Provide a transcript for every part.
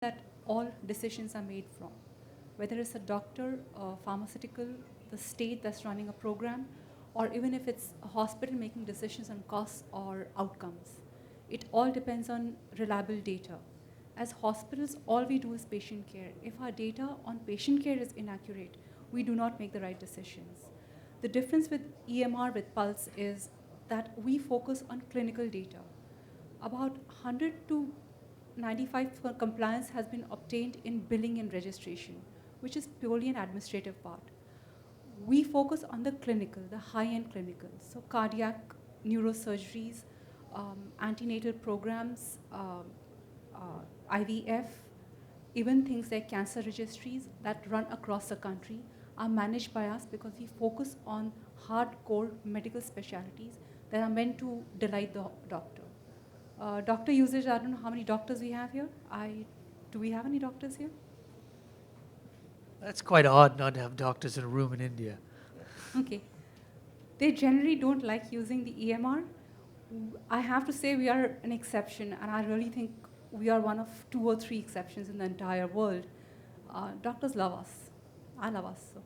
that all decisions are made from, whether it's a doctor, a pharmaceutical, the state that's running a program, or even if it's a hospital making decisions on costs or outcomes. It all depends on reliable data. As hospitals, all we do is patient care. If our data on patient care is inaccurate, we do not make the right decisions. The difference with EMR, with Pulse, is that we focus on clinical data. About 100 to 95 for compliance has been obtained in billing and registration, which is purely an administrative part. We focus on the clinical, the high-end clinical, so cardiac, neurosurgeries, antenatal programs, IVF, even things like cancer registries that run across the country are managed by us because we focus on hardcore medical specialties that are meant to delight the doctor. Doctor usage, I don't know how many doctors we have here. Do we have any doctors here? That's quite odd not to have doctors in a room in India. Okay. They generally don't like using the EMR. I have to say we are an exception, and I really think we are one of 2 or 3 exceptions in the entire world. Doctors love us. I love us. So.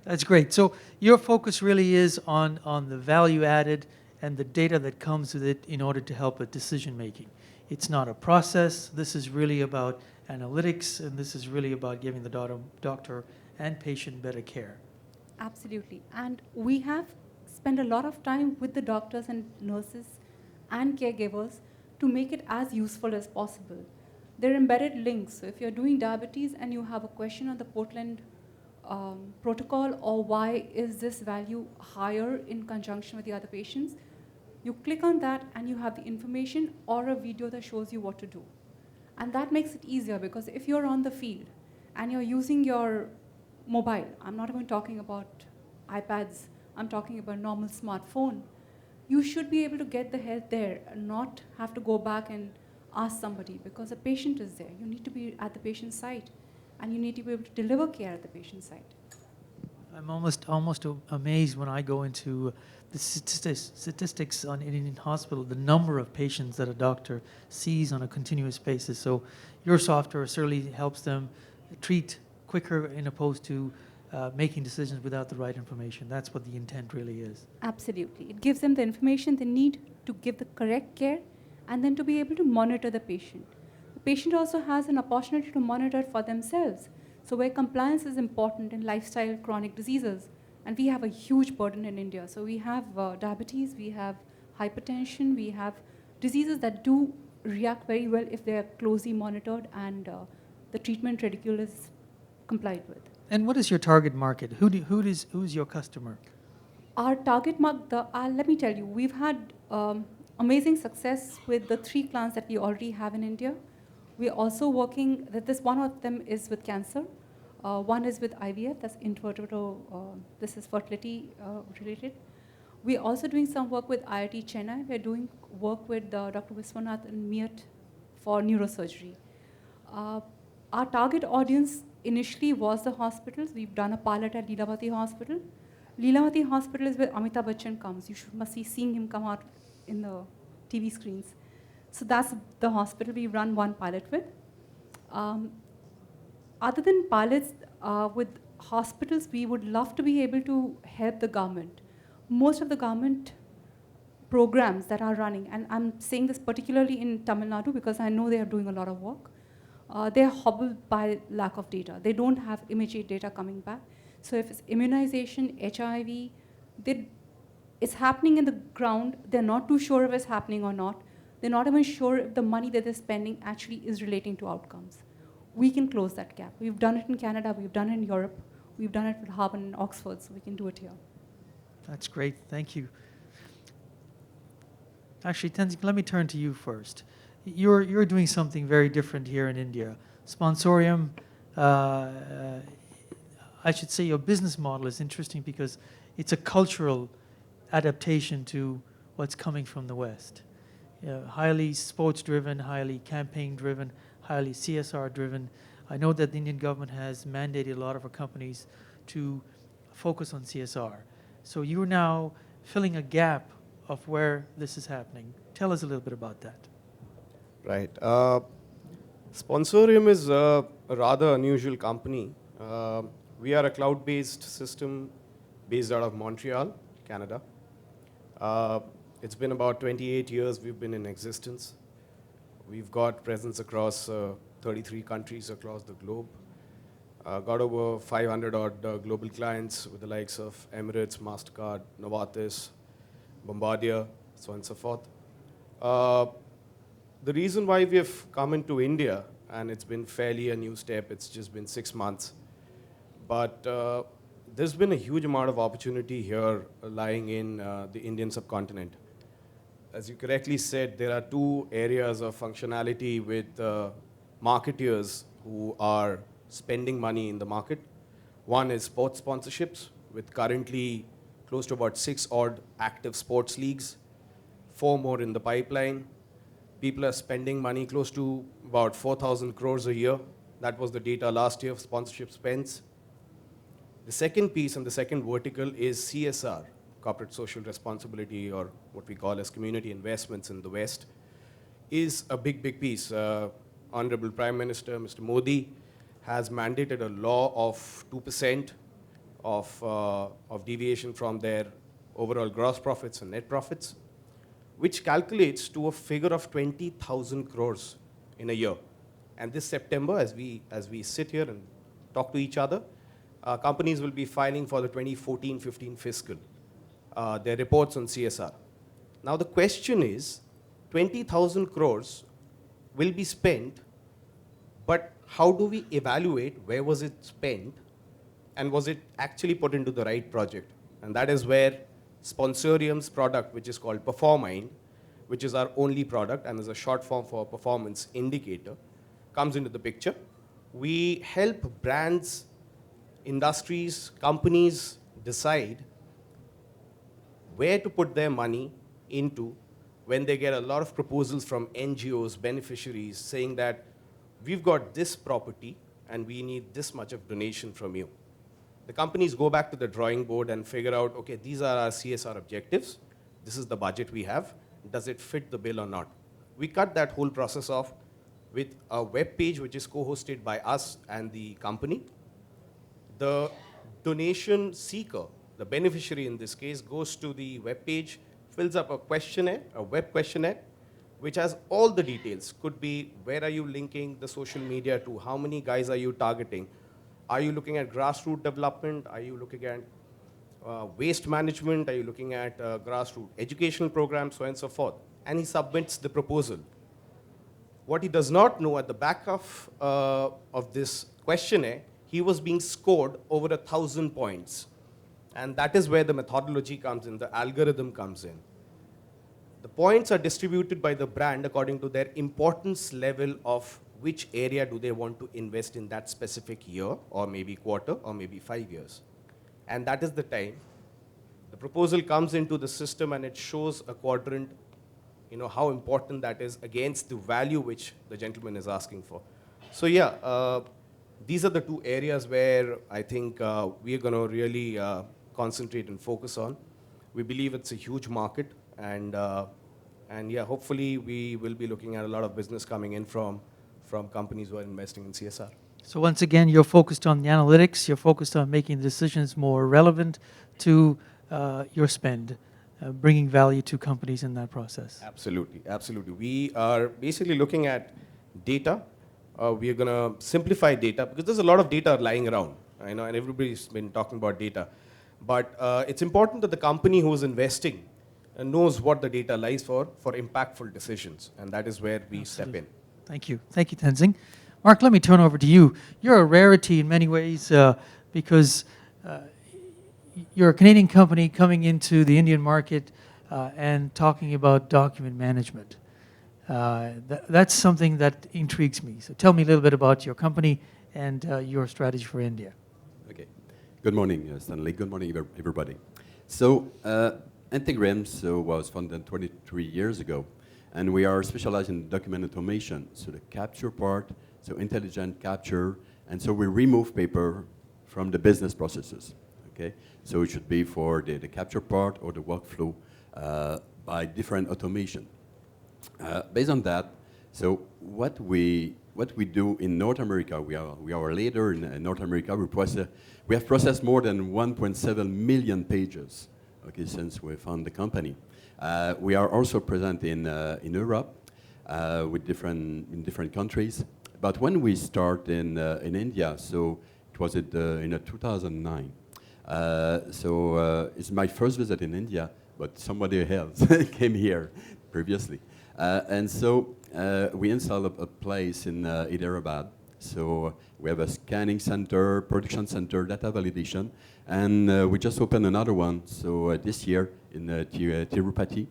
That's great. So your focus really is on the value added and the data that comes with it in order to help with decision making. It's not a process. This is really about analytics, and this is really about giving the doctor and patient better care. Absolutely. And we have spent a lot of time with the doctors and nurses and caregivers to make it as useful as possible. There are embedded links. So if you're doing diabetes and you have a question on the Portland protocol, or why is this value higher in conjunction with the other patients, you click on that and you have the information or a video that shows you what to do. And that makes it easier because if you're on the field and you're using your mobile, I'm not even talking about iPads, I'm talking about a normal smartphone, you should be able to get the help there and not have to go back and ask somebody because the patient is there. You need to be at the patient's site and you need to be able to deliver care at the patient's site. I'm almost amazed when I go into the statistics on Indian hospital, the number of patients that a doctor sees on a continuous basis. So your software certainly helps them treat quicker in opposed to making decisions without the right information. That's what the intent really is. Absolutely. It gives them the information they need to give the correct care and then to be able to monitor the patient. The patient also has an opportunity to monitor for themselves. So where compliance is important in lifestyle chronic diseases, and we have a huge burden in India. So we have diabetes, we have hypertension, we have diseases that do react very well if they are closely monitored and the treatment schedule is complied with. And what is your target market? Who's your customer? Our target market, let me tell you, we've had amazing success with the 3 clients that we already have in India. We're also working, one of them is with cancer. One is with IVF, that's in vitro, this is fertility related. We're also doing some work with IIT Chennai. We're doing work with Dr. Viswanath and Miat for neurosurgery. Our target audience initially was the hospitals. We've done a pilot at Lilavati Hospital. Lilavati Hospital is where Amitabh Bachchan comes. You must be seeing him come out in the TV screens. So that's the hospital we run one pilot with. Other than pilots with hospitals, we would love to be able to help the government. Most of the government programs that are running, and I'm saying this particularly in Tamil Nadu because I know they are doing a lot of work, they're hobbled by lack of data. They don't have immediate data coming back. So if it's immunization, HIV, it's happening in the ground. They're not too sure if it's happening or not. They're not even sure if the money that they're spending actually is relating to outcomes. We can close that gap. We've done it in Canada, we've done it in Europe, we've done it with Harvard and Oxford, so we can do it here. That's great, thank you. Actually, Tenzing, let me turn to you first. You're doing something very different here in India. Sponsorium, I should say your business model is interesting because it's a cultural adaptation to what's coming from the West. Highly sports-driven, highly campaign-driven, highly CSR-driven. I know that the Indian government has mandated a lot of our companies to focus on CSR. So you're now filling a gap of where this is happening. Tell us a little bit about that. Right. Sponsorium is a rather unusual company. We are a cloud-based system based out of Montreal, Canada. Uh, it's been about 28 years we've been in existence. We've got presence across 33 countries across the globe. Got over 500 odd global clients with the likes of Emirates, MasterCard, Novartis, Bombardier, so on and so forth. Uh, the reason why we have come into India, and it's been fairly a new step, it's just been 6 months, but there's been a huge amount of opportunity here lying in the Indian subcontinent. As you correctly said, there are two areas of functionality with marketeers who are spending money in the market. One is sports sponsorships, with currently close to about 6 odd active sports leagues, 4 more in the pipeline. People are spending money close to about 4,000 crores a year. That was the data last year of sponsorship spends. The second piece and the second vertical is CSR, corporate social responsibility, or what we call as community investments in the West, is a big, big piece. Honorable Prime Minister, Mr. Modi, has mandated a law of 2% of deviation from their overall gross profits and net profits, which calculates to a figure of 20,000 crores in a year. And this September, as we sit here and talk to each other, companies will be filing for the 2014-15 fiscal, their reports on CSR. Now the question is, 20,000 crores will be spent, but how do we evaluate where was it spent and was it actually put into the right project? And that is where Sponsorium's product, which is called Performind, which is our only product and is a short form for performance indicator, comes into the picture. We help brands, industries, companies decide where to put their money into when they get a lot of proposals from NGOs, beneficiaries, saying that we've got this property and we need this much of donation from you. The companies go back to the drawing board and figure out, okay, these are our CSR objectives. This is the budget we have. Does it fit the bill or not? We cut that whole process off with a web page which is co-hosted by us and the company. The donation seeker, the beneficiary in this case, goes to the web page, fills up a questionnaire, a web questionnaire, which has all the details. Could be where are you linking the social media to, how many guys are you targeting, are you looking at grassroots development, are you looking at waste management, are you looking at grassroots educational programs, so on and so forth. And he submits the proposal. What he does not know, at the back of this questionnaire, he was being scored over 1,000 points. And that is where the methodology comes in, the algorithm comes in. The points are distributed by the brand according to their importance level of which area do they want to invest in that specific year, or maybe quarter, or maybe 5 years. And that is the time the proposal comes into the system and it shows a quadrant, how important that is against the value which the gentleman is asking for. So yeah, these are the two areas where I think we are going to really concentrate and focus on. We believe it's a huge market, and yeah, hopefully we will be looking at a lot of business coming in from companies who are investing in CSR. So once again, you're focused on the analytics, you're focused on making decisions more relevant to your spend, bringing value to companies in that process. Absolutely, absolutely. We are basically looking at data. We are going to simplify data because there's a lot of data lying around, and everybody's been talking about data. But it's important that the company who is investing knows what the data lies for impactful decisions, and that is where we step in. Thank you. Thank you, Tenzing. Mark, let me turn over to you. You're a rarity in many ways because you're a Canadian company coming into the Indian market and talking about document management. That's something that intrigues me. So tell me a little bit about your company and your strategy for India. Okay. Good morning, Stanley. Good morning, everybody. So Integram was founded 23 years ago, and we are specialized in document automation, so the capture part, so intelligent capture, and so we remove paper from the business processes, okay? So it should be for the capture part or the workflow by different automation. Based on that, so what we what we do in North America, we are a leader in North America. We have processed more than 1.7 million pages, okay, since we found the company. We are also present in Europe with in different countries. But when we start in India, so it was in 2009. It's my first visit in India, but somebody else came here previously. And so we installed a place in Hyderabad. So we have a scanning center, production center, data validation, and we just opened another one. So this year in Tirupati.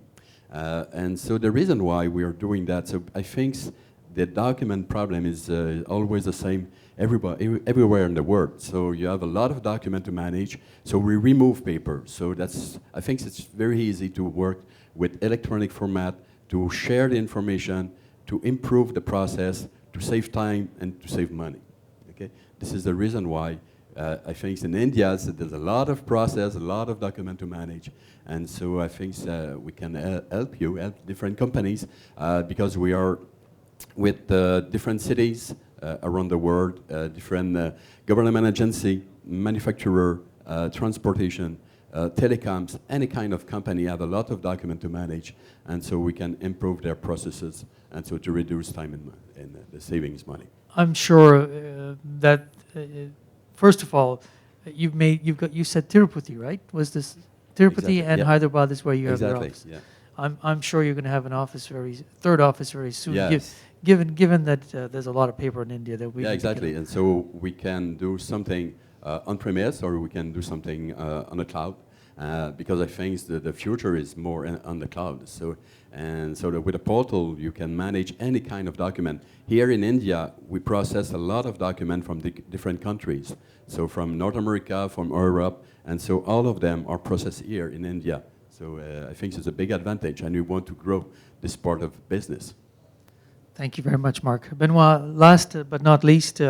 And so the reason why we are doing that, so I think the document problem is always the same everywhere in the world. So you have a lot of document to manage. So we remove paper. So I think it's very easy to work with electronic format, to share the information, to improve the process, to save time and to save money. Okay, this is the reason why I think in India there's a lot of process, a lot of document to manage, and so I think we can help different companies because we are with different cities around the world, different government agency, manufacturer, transportation, telecoms, any kind of company have a lot of document to manage, and so we can improve their processes, and so to reduce time and the savings money. I'm sure that first of all, you said Tirupati, right? Was this Tirupati Exactly, and yeah. Hyderabad is where you have your Exactly. office? Yeah. I'm sure you're going to have an office third office very soon. Yes. Given that there's a lot of paper in India that we Yeah, need to get exactly. on. And so we can do something on premise, or we can do something on the cloud, because I think the future is more on the cloud. So with a portal, you can manage any kind of document. Here in India, we process a lot of document from different countries. So from North America, from Europe, and so all of them are processed here in India. So I think it's a big advantage, and we want to grow this part of business. Thank you very much, Mark. Benoit, last but not least,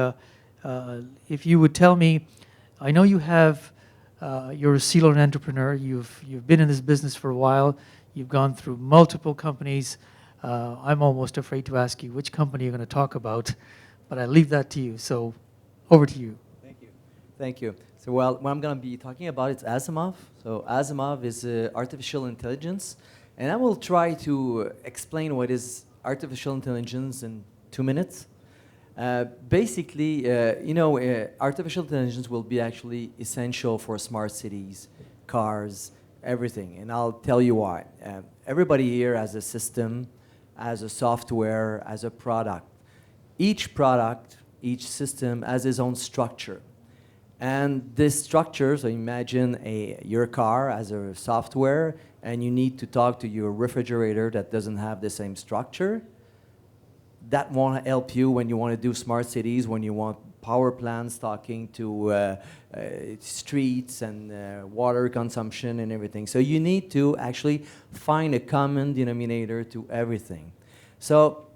if you would tell me, I know you have, you're a serial entrepreneur, you've been in this business for a while, you've gone through multiple companies. I'm almost afraid to ask you which company you're going to talk about, but I leave that to you. So over to you. Thank you. Thank you. So what I'm going to be talking about is Asimov. So Asimov is artificial intelligence, and I will try to explain what is artificial intelligence in 2 minutes. Basically, artificial intelligence will be actually essential for smart cities, cars, everything, and I'll tell you why. Everybody here has a system, has a software, has a product. Each product, each system has its own structure. And this structure, so imagine your car has a software, and you need to talk to your refrigerator that doesn't have the same structure. That won't help you when you want to do smart cities, when you want power plants talking to streets and water consumption and everything. So you need to actually find a common denominator to everything. So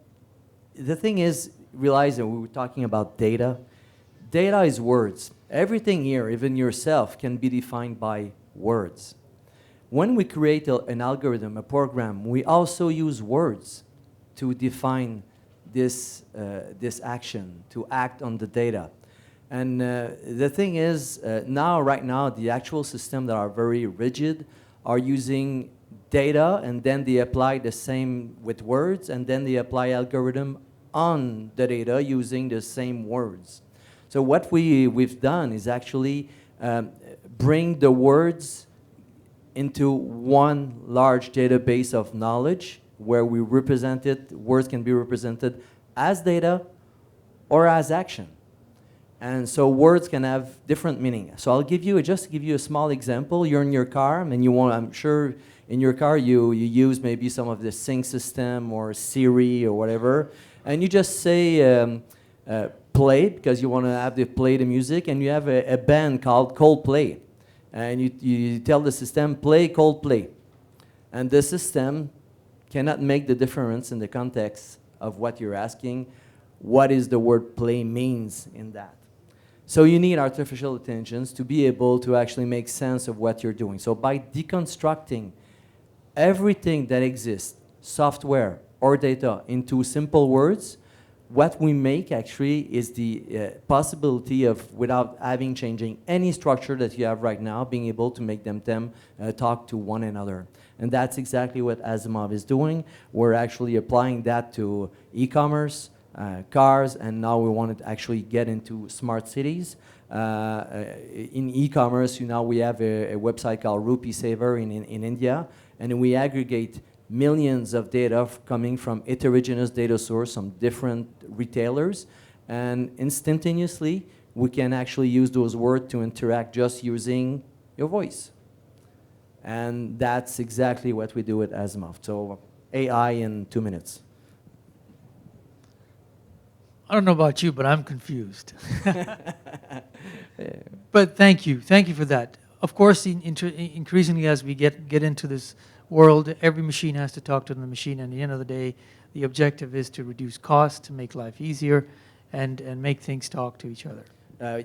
the thing is, realize that we were talking about data. Data is words. Everything here, even yourself, can be defined by words. When we create an algorithm, a program, we also use words to define this action, to act on the data. And the thing is, right now, the actual systems that are very rigid are using data, and then they apply the same with words, and then they apply algorithm on the data using the same words. So what we've done is actually bring the words into one large database of knowledge where we represent it. Words can be represented as data or as action. And so words can have different meaning. So I'll give you, just to give you a small example, you're in your car and I'm sure in your car you use maybe some of the sync system or Siri or whatever, and you just say play, because you want to play the music, and you have a band called Coldplay. And you tell the system, play Coldplay. And the system cannot make the difference in the context of what you're asking, what is the word play means in that. So you need artificial intelligence to be able to actually make sense of what you're doing. So by deconstructing everything that exists, software or data, into simple words, what we make actually is the possibility of, without having changing any structure that you have right now, being able to make them talk to one another. And that's exactly what Asimov is doing. We're actually applying that to e-commerce, cars, and now we want to actually get into smart cities. In e-commerce, now we have a website called Rupee Saver in India, and we aggregate millions of data coming from heterogeneous data source from different retailers, and instantaneously we can actually use those words to interact just using your voice. And that's exactly what we do at Asimov. So AI in 2 minutes. I don't know about you, but I'm confused. But thank you for that. Of course, increasingly as we get into this world, every machine has to talk to the machine, and at the end of the day, the objective is to reduce costs, to make life easier, and make things talk to each other.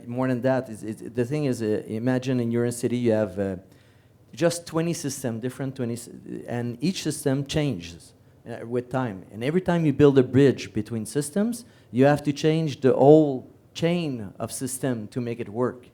More than that, the thing is, imagine in your city you have just 20 systems, different 20, and each system changes with time. And every time you build a bridge between systems, you have to change the whole chain of system to make it work.